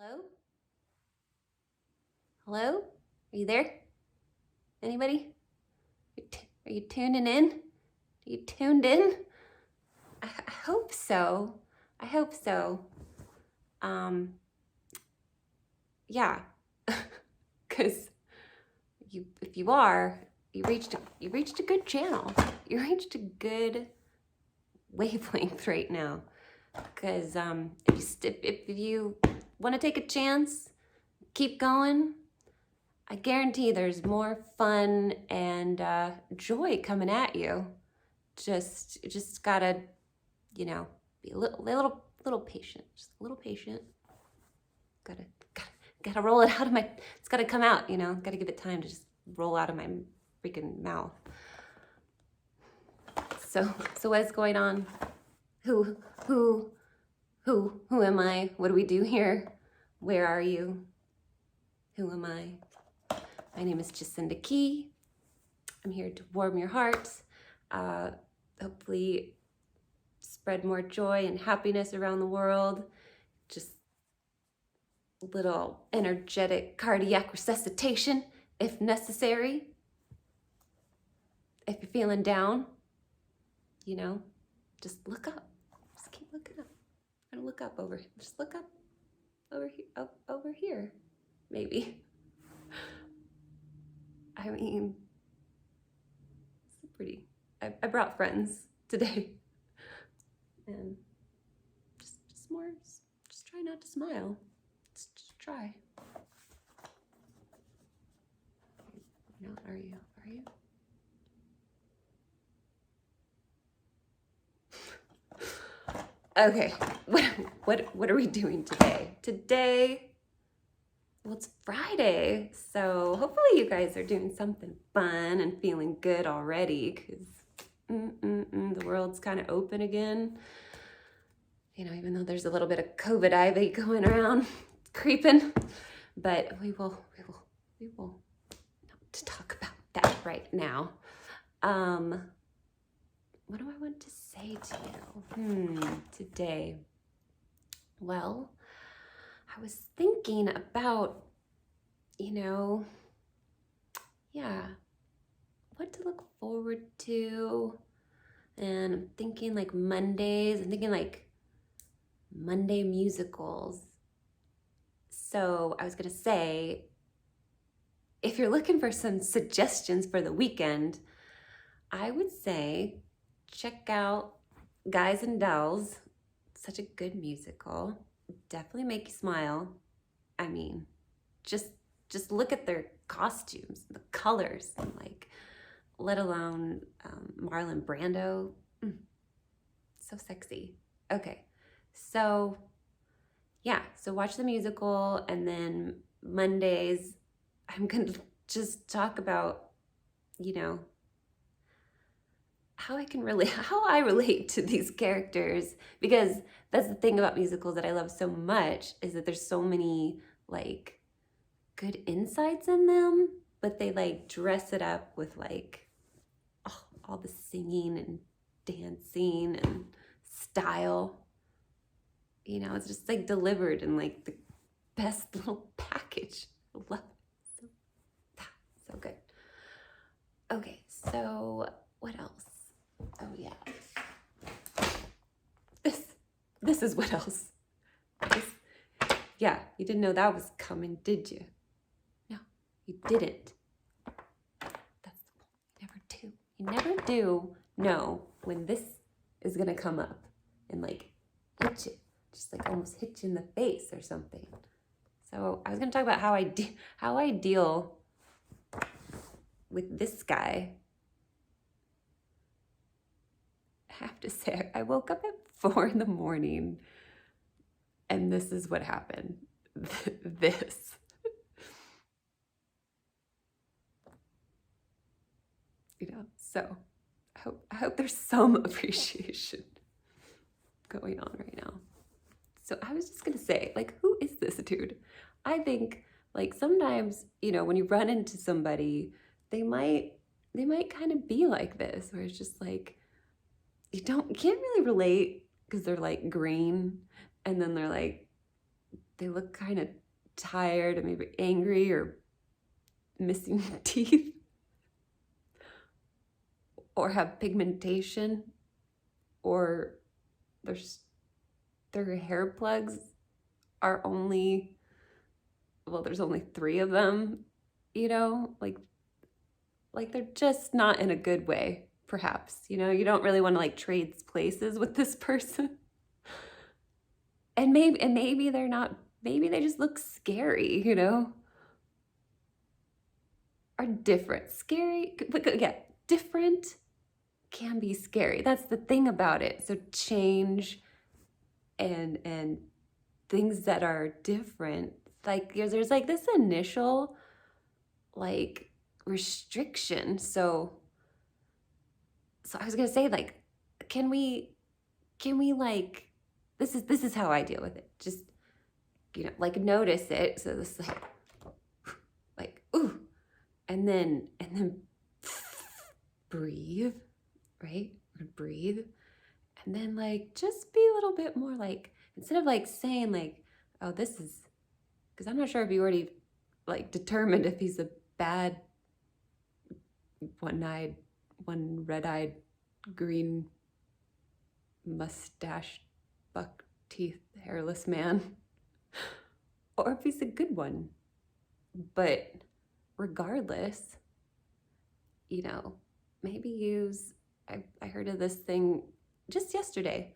Hello? Hello? Are you there? Anybody? Are you tuning in? Are you tuned in? I hope so. I hope so. Yeah. Because if you are, you reached a good channel. You reached a good wavelength right now. Because if you want to take a chance, keep going. I guarantee there's more fun and joy coming at you. You just gotta, be a little patient. Just a little patient. Gotta roll it out of my. It's gotta come out. Gotta give it time to just roll out of my freaking mouth. So what's going on? Who am I? What do we do here? Where are you? Who am I? My name is Jacinda Key. I'm here to warm your hearts, hopefully spread more joy and happiness around the world. Just a little energetic cardiac resuscitation if necessary. If you're feeling down, just look up. Just keep looking up. I'm gonna look up over here. Just look up over here, maybe. I mean, it's pretty. I brought friends today, and just try not to smile. Just try. Are you? Okay, what are we doing today? Today, well, it's Friday, so hopefully you guys are doing something fun and feeling good already, because the world's kind of open again. Even though there's a little bit of COVID ivy going around, creeping, but we will not talk about that right now. What do I want to say to you today? Well, I was thinking about, what to look forward to. And I'm thinking like Mondays. I'm thinking like Monday musicals. So I was going to say, if you're looking for some suggestions for the weekend, I would say check out Guys and Dolls. Such a good musical. Definitely make you smile. I mean, just look at their costumes, the colors, and let alone Marlon Brando. So sexy. Okay, so watch the musical, and then Mondays, I'm gonna just talk about, how I relate to these characters, because that's the thing about musicals that I love so much, is that there's so many good insights in them, but they dress it up with all the singing and dancing and style. It's just delivered in the best little package. I love it. So good. Okay, so what else? Oh yeah. This is what else. Yeah, you didn't know that was coming, did you? No, you didn't. That's the point. You never do know when this is gonna come up and hit you, just almost hit you in the face or something. So I was gonna talk about how I deal with this guy. I have to say, I woke up at 4 a.m. and this is what happened. This. So I hope there's some appreciation going on right now. So I was just gonna say, who is this dude? I think sometimes, when you run into somebody, they might kind of be like this, where it's just you can't really relate because they're green, and then they're they look kind of tired and maybe angry or missing teeth or have pigmentation or their hair plugs are only, well, there's only 3 of them, you know, like they're just not in a good way, perhaps, you know, you don't really want to like trade places with this person. And maybe they're not, maybe they just look scary, you know, are different. Scary, but yeah, different can be scary. That's the thing about it. So change and things that are different, like there's like this initial like restriction. So I was gonna say, like, can we like, this is how I deal with it. Just, you know, like notice it. So this like ooh, and then breathe, right? Breathe. And then like just be a little bit more like, instead of like saying like, oh, this is, because I'm not sure if you already like determined if he's a bad one red-eyed green mustache buck teeth hairless man, or if he's a good one. But regardless, you know, maybe use, I heard of this thing just yesterday,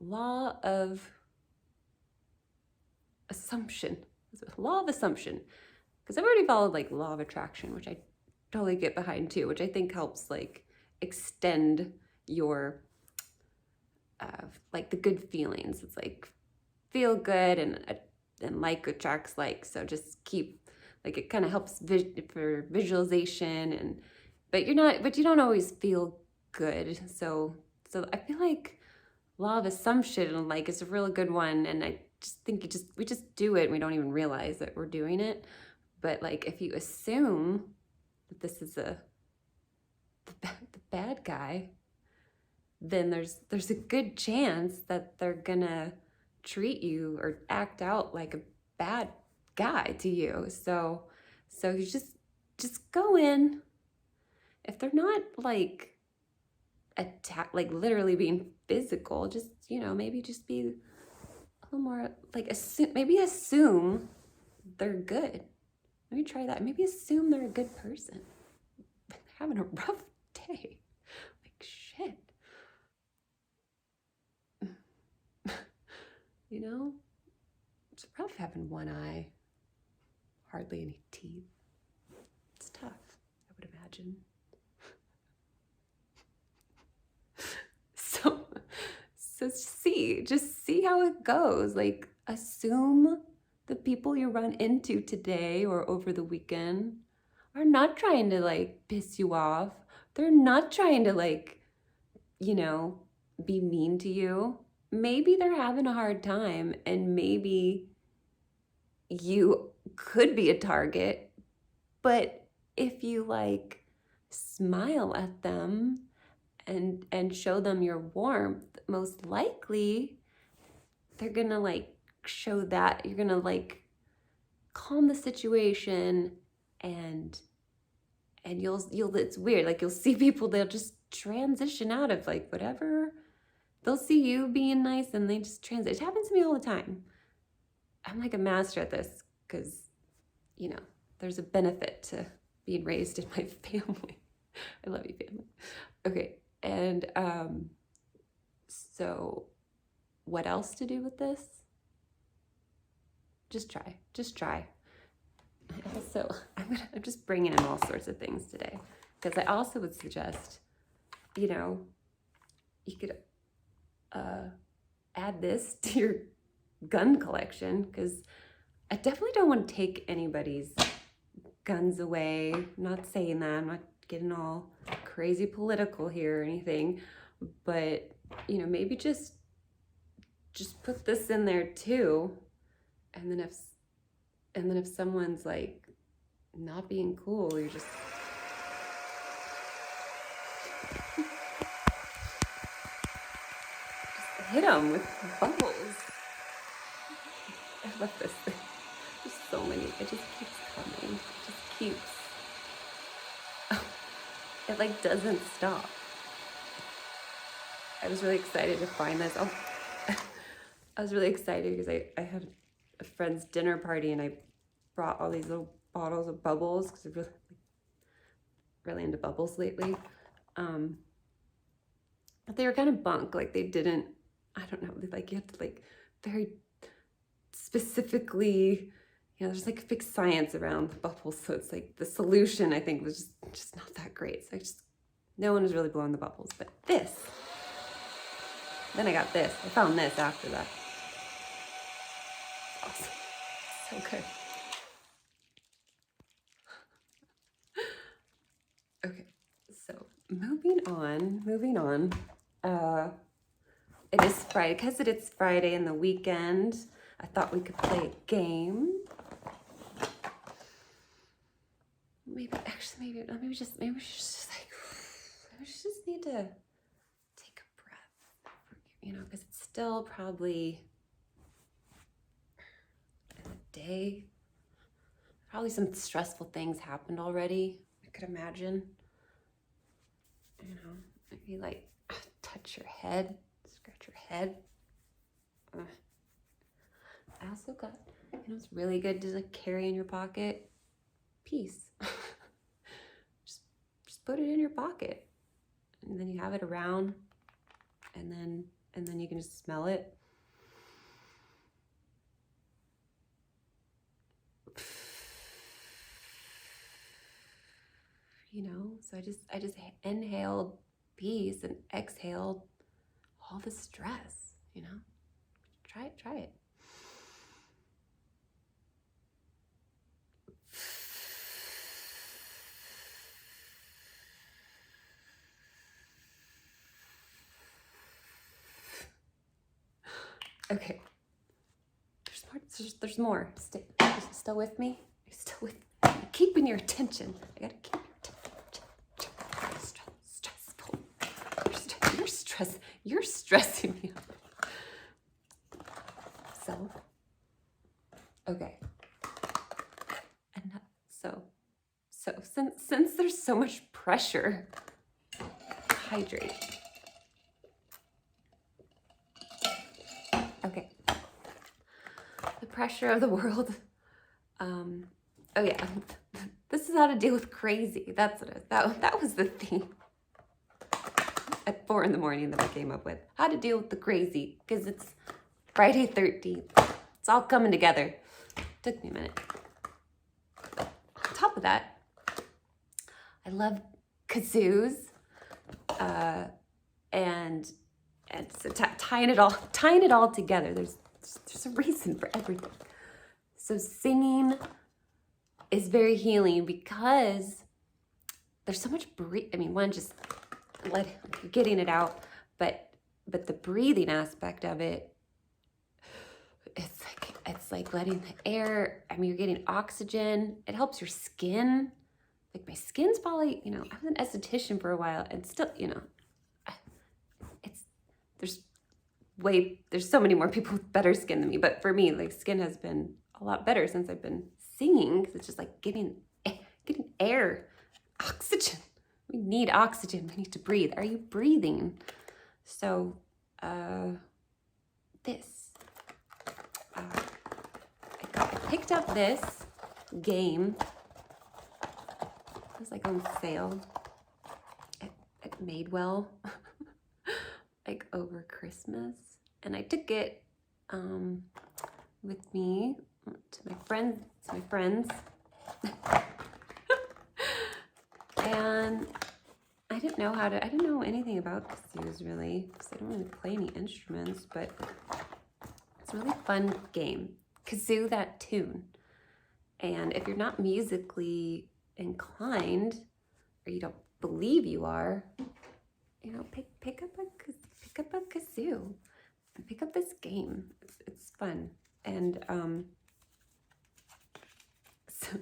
law of assumption. Law of assumption. Because I've already followed like law of attraction, which I totally get behind too, which I think helps like extend your like the good feelings. It's like feel good and like attracts like. So just keep like, it kind of helps for visualization, and but you don't always feel good. So I feel like law of assumption like is a really good one, and I just think we just do it and we don't even realize that we're doing it. But like if you assume that this is the bad guy, then there's a good chance that they're gonna treat you or act out like a bad guy to you. So you just go in. If they're not like like literally being physical, just, you know, maybe just be a little more like assume they're good. Maybe try that. Maybe assume they're a good person. They're having a rough day. Like shit. You know? It's rough having one eye. Hardly any teeth. It's tough, I would imagine. So just see how it goes. Like assume the people you run into today or over the weekend are not trying to like piss you off. They're not trying to like, you know, be mean to you. Maybe they're having a hard time, and maybe you could be a target. But if you like smile at them and show them your warmth, most likely they're gonna like show that. You're gonna like calm the situation, and you'll it's weird, like you'll see people, they'll just transition out of like whatever. They'll see you being nice and they just transition. It happens to me all the time. I'm like a master at this because, you know, there's a benefit to being raised in my family. I love you, family. Okay, and so what else to do with this? Just try. So I'm just bringing in all sorts of things today, because I also would suggest, you know, you could add this to your gun collection, because I definitely don't want to take anybody's guns away. I'm not saying that. I'm not getting all crazy political here or anything, but you know, maybe just put this in there too, and then if someone's like not being cool, you just hit them with bubbles. I love this thing. There's so many. It just keeps coming. It just keeps. It like doesn't stop. I was really excited to find this. Oh, I was really excited because I had a friend's dinner party and I brought all these little bottles of bubbles because I'm really into bubbles lately. But they were kind of bunk. Like they didn't, I don't know, like you have to like very specifically, you know, there's like big science around the bubbles. So it's like the solution I think was just not that great. So no one was really blowing the bubbles, but this, then I got this. I found this after that. Awesome. So good. Okay, so moving on. It is Friday, because it's Friday and the weekend, I thought we could play a game. Maybe we just need to take a breath, you know, because it's still probably in the day. Probably some stressful things happened already, I could imagine. You know, maybe like touch your head, scratch your head. I also got, you know, it's really good to like carry in your pocket. Peace. just put it in your pocket, and then you have it around, and then you can just smell it. You know, so I just inhaled peace and exhaled all the stress, you know. Try it. Okay. There's more. Still with me? You're still with me? I'm keeping your attention. I gotta keep your attention. Stressful. You're stressing me out. So, okay. And so since there's so much pressure, hydrate. Okay. The pressure of the world. Oh yeah. This is how to deal with crazy. That's what it is. That was the theme at 4 a.m. that I came up with. How to deal with the crazy, because it's Friday 13th. It's all coming together. Took me a minute. On top of that, I love kazoos, and so tying it all together. There's a reason for everything. So singing is very healing because there's so much just getting it out, but the breathing aspect of it, it's like letting the air, you're getting oxygen. It helps your skin. Like my skin's probably, you know, I was an esthetician for a while, and still, you know, there's so many more people with better skin than me, but for me, like, skin has been a lot better since I've been singing, because it's just like getting air, oxygen. We need oxygen. We need to breathe. Are you breathing? So, this. I picked up this game. It was like on sale at Madewell, like over Christmas, and I took it with me to my friends, and I didn't know anything about kazoos really, because I don't really play any instruments, but it's a really fun game. Kazoo that tune. And if you're not musically inclined, or you don't believe you are, you know, pick up a kazoo and pick up this game. It's fun. And so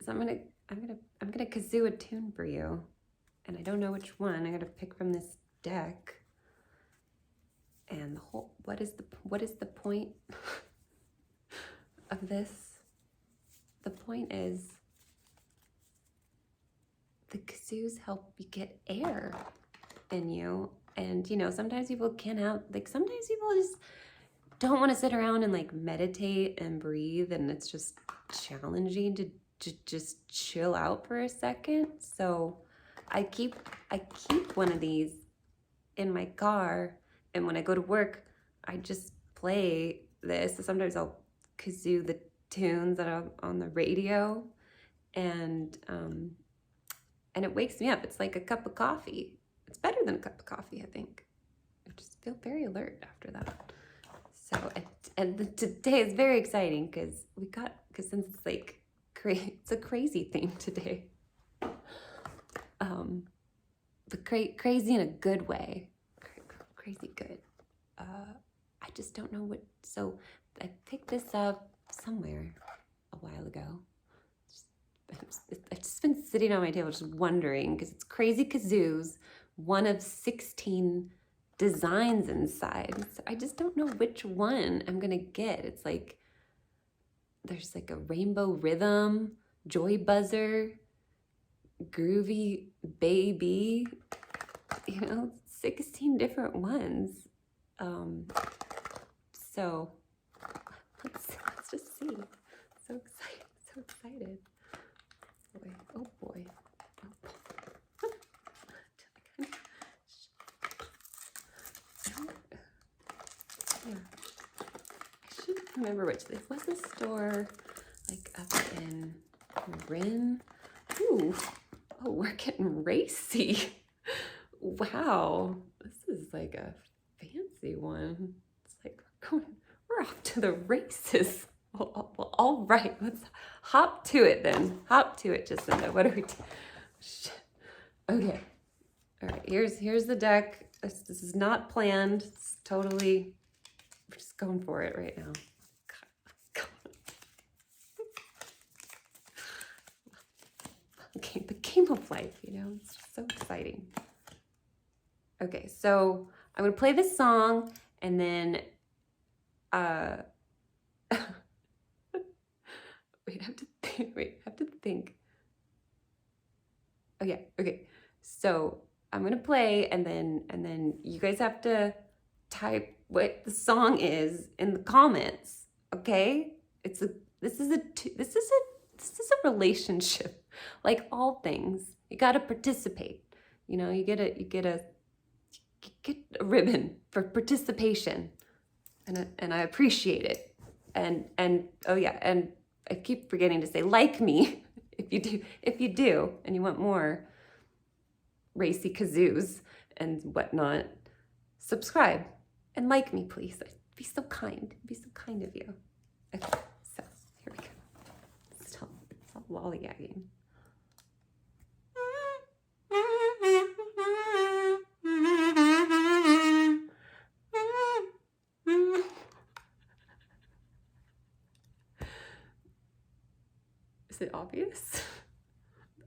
I'm gonna kazoo a tune for you, and I don't know which one. I gotta pick from this deck. And the whole, what is the point? of this, the point is the kazoos help you get air in you. And, you know, sometimes people can't have, like, sometimes people just don't want to sit around and like meditate and breathe, and it's just challenging to just chill out for a second. So I keep one of these in my car, and when I go to work, I just play this. So sometimes I'll kazoo the tunes that are on the radio, and it wakes me up. It's like a cup of coffee. It's better than a cup of coffee, I think. I just feel very alert after that. So, and today is very exciting because since it's like it's a crazy thing today. But crazy in a good way. Crazy good. I just don't know what, so I picked this up somewhere a while ago. It's just been sitting on my table just wondering, because it's Crazy Kazoos, one of 16 designs inside. So I just don't know which one I'm gonna get. It's like, there's like a rainbow rhythm, joy buzzer, groovy baby, you know, 16 different ones. So let's just see. So excited. Boy, oh boy. Yeah. I should remember which. This was a store like up in Marin. Ooh. Oh, we're getting racy. Wow. This is like a fancy one. It's like we're off to the races. Well, all right, let's hop to it then. Hop to it, Jacinda. What do we do? Okay. All right, here's the deck. This is not planned. It's totally, we're just going for it right now. Okay, the game of life, you know, it's just so exciting. Okay, so I'm gonna play this song and then wait, I have to think. Oh yeah, okay. So I'm gonna play and then you guys have to type what the song is in the comments, okay? This is a relationship. Like all things, you got to participate. You know, you get a ribbon for participation, and I appreciate it. And oh yeah, and I keep forgetting to say like me if you do, and you want more racy kazoos and whatnot, subscribe and like me, please. Be so kind. Be so kind of you. Okay, so here we go. Stop lollygagging. Is it obvious?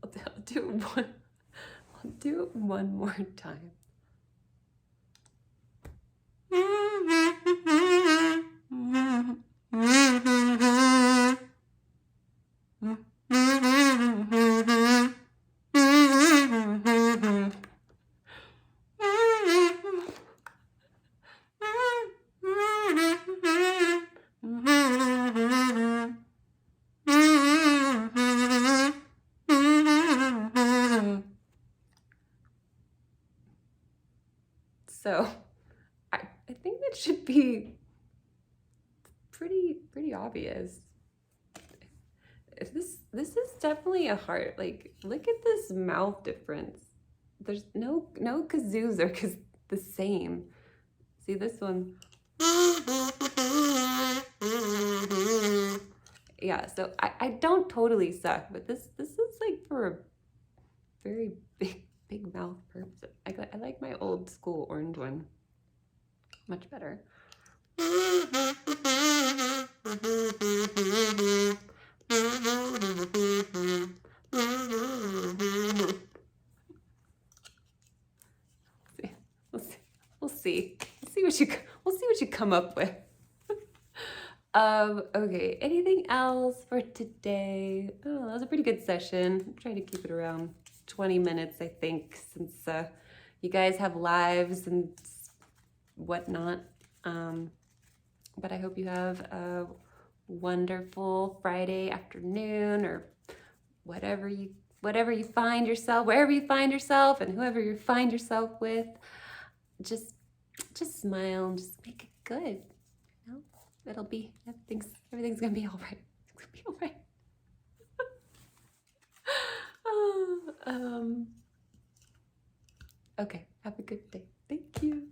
I'll do it one more time. So I think that should be pretty obvious. This is definitely a heart. Like, look at this mouth difference. There's no kazoos are the same. See this one? Yeah, so I don't totally suck, but this is like for a very big mouth purpose. I like my old school orange one much better. We'll see what you come up with. Okay, anything else for today? Oh, that was a pretty good session. I'm trying to keep it around 20 minutes, I think, since you guys have lives and whatnot. But I hope you have a wonderful Friday afternoon or whatever you find yourself, wherever you find yourself and whoever you find yourself with. Just smile and just make it good. You know? Everything's gonna be all right. It's gonna be all right. Oh, okay, have a good day. Thank you.